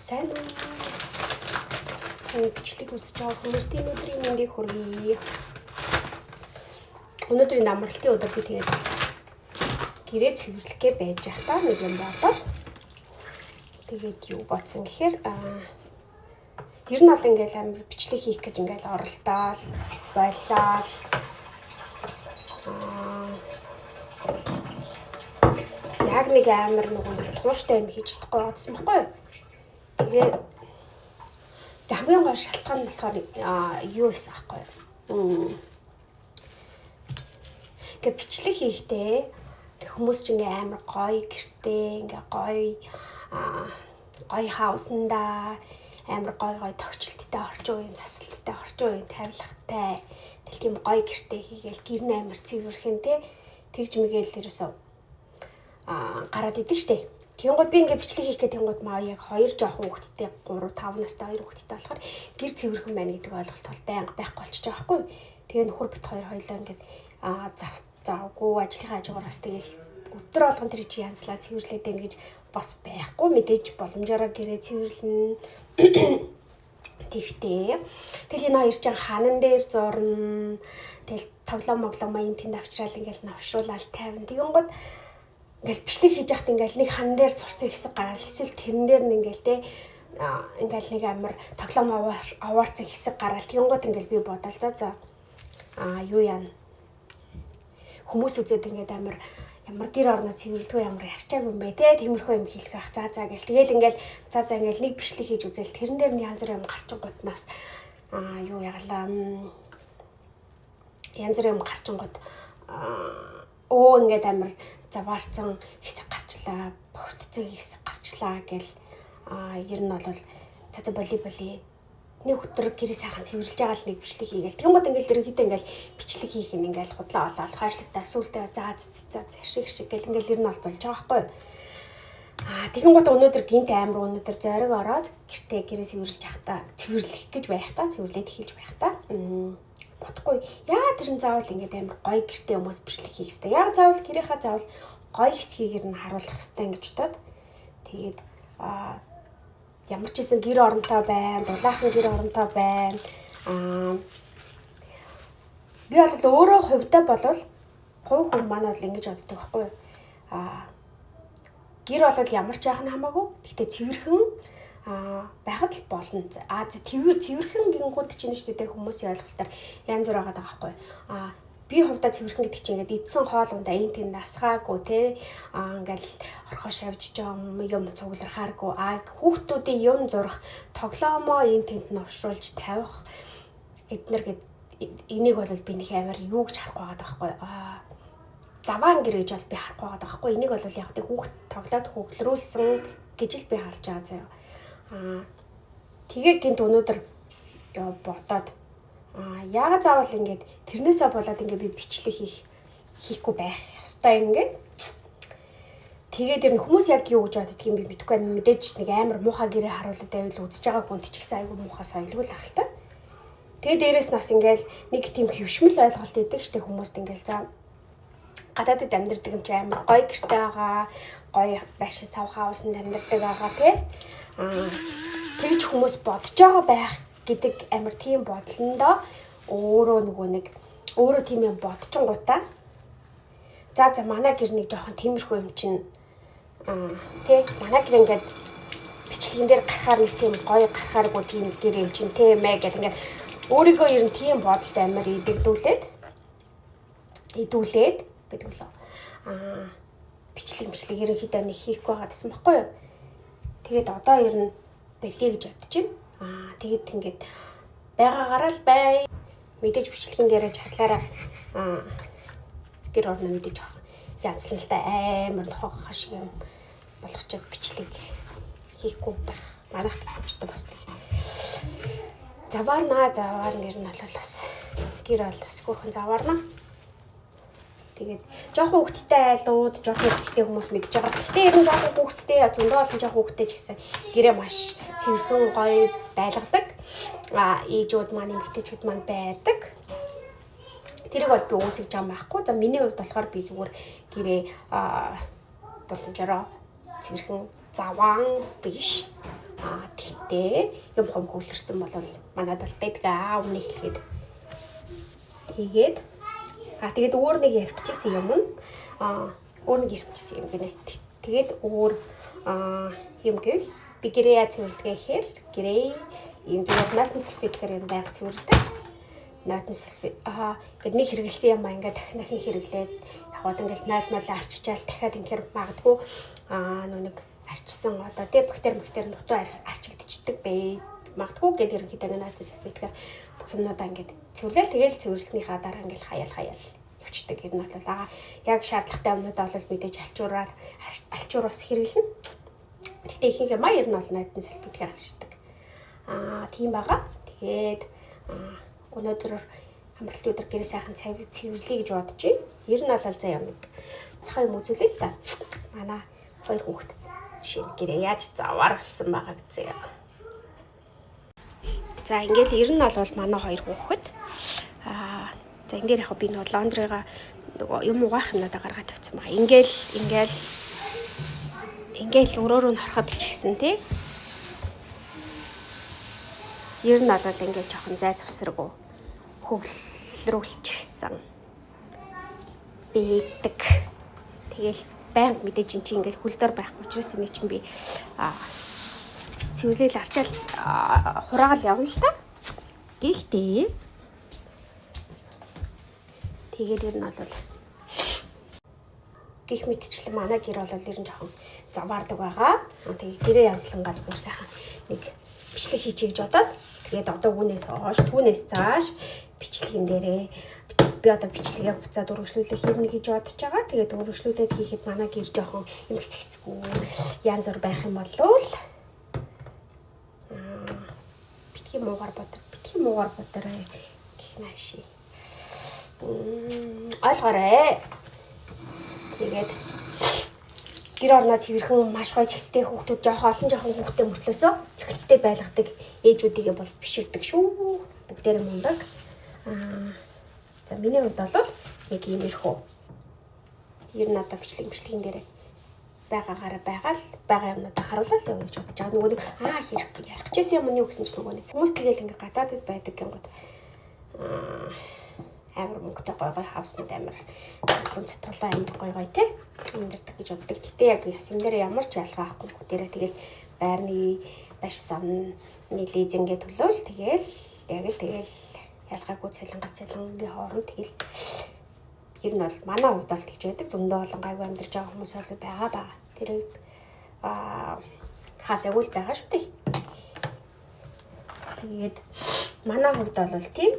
Сайн уу? Бичлэг үзэж байгаа хүмүүстийн өдрийн мэндийг хүргэе. Өнөөдрийн амралтын өдөр би тэгээд гэрээ цэвэрлэхгээ байж байхдаа нэг юм болоод тэгээд юу бодсон гэхээр ер нь бол ингээл амир бичлэг хийх гэж ингээл оролдоод байлаа. Яг нэг амир нэг тууштай юм хийж чадахгүй байсан байхгүй юу? Тэгээд хамгийн гол шалтгаан нь болохоор юу байсан байхгүй юу? Ингээ бичлэг хийхдээ хүмүүс ч ингээ амар гоё гэртээ ингээ гоё хаусанда амар гоё тогтчлттай орчин үеийн засалттай орчин үеийн тавилгатай тэл тийм гоё гэртээ хийгээл гэр нь амар цэвэрхэн тэгж мэгээл ерөөсөө гараад идэг штэ. Тэнгууд би ингээ бичлэг хийх гэх тэнгууд маа яг 2 жоохон хүүхэдтэй 3 5 настай 2 хүүхэдтэй болохоор гэр цэвэрхэн байна гэдэг ойлголт бол байнга байхгүй болчихж байгаа байхгүй. Тэгээ нөхөр бит хоёр хоёлоо ингээ завгүй ажлынхаа хажуугараас тэгэл өдөр болгон тэр чи янзлаа цэвэрлээд байна гэж бас байхгүй мэдээж боломжоор гэрээ цэвэрлэн тэгтээ. Тэгэл энэ хоёр чинь ханан дээр зурна. Тэгэл тоглоом маяг тэнд авчраал ингээл навшруулаад тавина. Тэгэнгүүт ингээл бичлэг хийж яхад ингээл нэг хан дээр сурцсан хэсэг гараад эсвэл тэрэн дээр нь ингээл ингээл нэг амар тоглоом аваарцсан хэсэг гараад тэгэнгүүт ингээл би бодоол за юу яана хүмүүс үзээд ингээд амар гэр орноо цэвэрлэдгүй ямар ярьчаагүй юм бэ те тиймэрхүү юм хэлэх байх за гэл тэгэл ингээл за ингээл нэг бичлэг хийж үзэл тэрэн дээр нь янз бүр юм гарчингууднаас юу ягалаа янз бүр юм гарчингууд ингээд амар заваарцсан хэсэг гарчлаа бохирдсон хэсэг гарчлаа гэл ер нь бол за боли нэг өдөр гэрээ сайхан цэвэрлж байгаа л нэг бичлэг хийгээл. Тэнгууд ингээл ерөнхийдөө ингээл бичлэг хийх юм ингээл худлаа олоод хойшлогдаа сүултээ за шиг гэл ингээл ер нь бол болж байгаа байхгүй юу. Тэнгууд өнөөдөр гинт амир өнөөдөр зориг ороод гэртээ гэрээ цэвэрлж явахдаа цэвэрлэх гэж байхдаа цэвэрлээд эхэлж байхдаа бодохгүй яа тэрэн заавал ингээд амир гоё гэртээ хүмүүс бичлэг хийх хэрэгтэй. Яг заавал гэрийнхаа заавал гоё хэсгийг нь харуулах хэрэгтэй гэж бодоод тэгээд ямар ч гэсэн гэр оронтой байна, дулаахан гэр оронтой байна. Би бол өөрөө хувьдаа болвол хувь хүн маань бол ингэж боддог байхгүй юу? Гэр бол ямар ч яах нь хамаагүй. Гэхдээ цэвэрхэн байхад л болно. Цэвэрхэн гингүүд чинь ч гэдэг хүмүүсийн ойлголтоор янз бүр байгаа байхгүй юу? Би хувьдаа цэвэрхэн гэдэг чинь ингээд эдсэн хоол ундаа энэ тийм насгаагүй те ингээл орхоо шавьж юм цуглархааргүй хүүхдүүдийн юм зурах тоглоомоо энэ тэнд навшруулж тавих эднэр энийг бол би нэг амар юу гэж харах байгаа байхгүй заваан гэр гэж бол би харах байгаа байхгүй энийг бол яг тэг хүүхд тоглоод хөглөрүүлсэн гэж л би харж байгаа заяа тэгээ гинт өнөөдөр бодоод яагаад заавал ингээд тэрнээсээ болоод ингээд би бичлэг хийхгүй байх ёстой ингээд тэгээд ер нь хүмүүс яг юу гэж боддөг юм би мэдэхгүй байна мэдээж нэг амар муухай гэрээ харуулдаг байвал үзэж байгаа хүнд ч ихсэн айгүй муухай соёлгүй л ахaltaа тэгээд дээрэс нас ингээд нэг тийм хөвшмөл ойлголт өгдөг штэ хүмүүст ингээд за гадаадд амьдардаг юм чи амар гоё гэртэй байгаа гоё байшин сав хаусанд амьдардаг байгаа тэгж хүмүүс бодож байгаа байх гэдэг амар тийм бодлондоо өөрөө тийм юм бодчихгоотаа за манай гэр нэг жоохон тиймэрхүү юм чинь манай гэр ингээд бичлэгэн дээр гарахаар нэг тийм гоё гарахааргүй тийм гэр юм чинь тийм ээ гэл ингээд өөрийгөө ер нь тийм бодолд амар идэгдүүлээд гэдэг лөө бичлэг ерөнхийдөө нэг хийхгүй байгаа гэсэн баггүй юу тэгээд одоо ер нь бэлээ гэж бодож байна тэгээд ингээд байгаагаараа л бай. Мэдээж бичлэгэн дээрээ чадлаараа гэр орно мэдээж язлалтай амар хоо шиг юм болгоч бичлэг хийхгүй байх. Манайх хамчтай бас заваар нэр нь бол бас гэр бол бас хөрхэн заваарна. Тэгээд жоохон хүүхдтэй айлууд, жоохон хүүхдтэй хүмүүс мэдж байгаа. Гэхдээ ер нь жоохон хүүхдтэй зөндөө олон жоохон хүүхдтэй ч гэсэн гэрээ маш цэвэрхэн гоё байлгадаг. Ээжүүд маань, эмэгтэйчүүд маань байдаг. Тэрийг бол би үүсгэж байгаа байхгүй. За миний хувьд болохоор би зүгээр гэрээ боломжоор цэвэрхэн заваан биш. Тэгтээ юм хом хөвлөрсөн бол манайд бол байдаг үнийг хэлгээд. Тэгээд тэгээд өөр нэг ярих гэжсэн юм нь өөр нэг ярих гэжсэн юм гинэ. Тэгээд өөр юм гэвэл би гэрээ цэвэрлэгээ гэхээр гэрээ ийм зүгээр натн сульфид гэхээр юм байнга цэвэрлэдэг. Натн сульфид ингээд нэг хэрэглэсэн юм ингээд дахин хэрэглээд яваад ингээд 0 арчичаал дахиад ингээд магадгүй нэг арчсан одоо тий бактери нутуу арчигдчихдэг бай. Магадгүй гэдэг ерөнхийдөө натн сульфидгээр бүх юмнуудаа ингээд цэвэрлээл тэгэл цэвэрлснийхаа дараа ингээд хаяал явчихдаг. Ер нь бол яг шаардлагатай юмнуудаа бол мэдээж алчуураас хэрэглэнэ. Гэхдээ ихэнх юм ер нь бол натн сульфидгээр ашигладаг. Тийм байгаа. Тэгээд өнөөдөр амралтын өдөр гэрээ сайхан цэвэрлэе гэж бодож байна. Ер нь бол заа юм нэг цахаа юм үзүүлээ та. Манай 2 хүүхэд жишээ гэрээ яаж заваар болсон байгаа гэсэн. За ингээл ер нь бол манай 2 хүүхэд за энэ дээр яг би нэг лондрыгаа нөгөө юм угаах юмнуудаа гаргаад тавьсан байгаа. Ингээл өрөөрөө нь хорхоод ч гэсэн тий. Ер нь бол ингээл жоохон зай завсаргүй хөвлөрүүлчихсэн. Бийдэг. Тэгэл байнга мэдээж эн чинь ингээл хүлдээр байхгүй учраас энэ чинь би цэвэрлэл арчаал хураагаал явна л та. Гэхдээ тэгээд ер нь бол гих мэдчлэн манай гэр бол ер нь жоохон заваардаг байгаа. Тэгээд гэрээ янзлангаад бүр сайхан нэг бичлэг хийчихье гэж бодоод тэгээд одоо түүнээс цааш бичлэгэн дээрээ би одоо бичлэгээ буцаад өргөжлүүлэх хэрнэ гэж бодож байгаа. Тэгээд өргөжлүүлээд хийхэд манай гэр жоохон юм хэцэцгүй янз бүр байх юм болвол битгий муугар бодор гэх нааши. Ойлгоорой. Тэгээд гэр орноо цэвэрхэн маш гоё зэгцтэй хүүхдүүд жоохон хүүхдтэй мөртлөөсөө зэгцтэй байлгадаг ээжүүдийгээ бол биширдэг шүү. Бүгдээрээ мундаг. За миний хувьд бол яг иймэрхүү. Ер нь одоо бичлэгэн дээр байгаа юмнуудаа харуулаад л гэж бодож байгаа. Нөгөө нэг ярих гэжсэн юм нь юу гэсэн чинь нөгөө нэг хүмүүс тэгэл ингээ гадаадд байдаг гингод амар мөнгөтэй гой хавснууд амар олон цатгалаа амар гой тий амьдэрдэг гэж боддог. Гэтэ яг яс юм дээр ямар ч ялгаа авахгүй бүгдээрээ тэгэл байрны баш самны лизингээ төлөөл тэгэл ялгаагүй цалингийн хооронд тэгэл ер нь бол манай хувьд бол тэгж байдаг. Зөндөө олон гайгүй амьдарч байгаа хүмүүс бол байгаа. Тэрийг хасаагүй л байгаа шүү дээ. Тэгээд манай хувьд бол тийм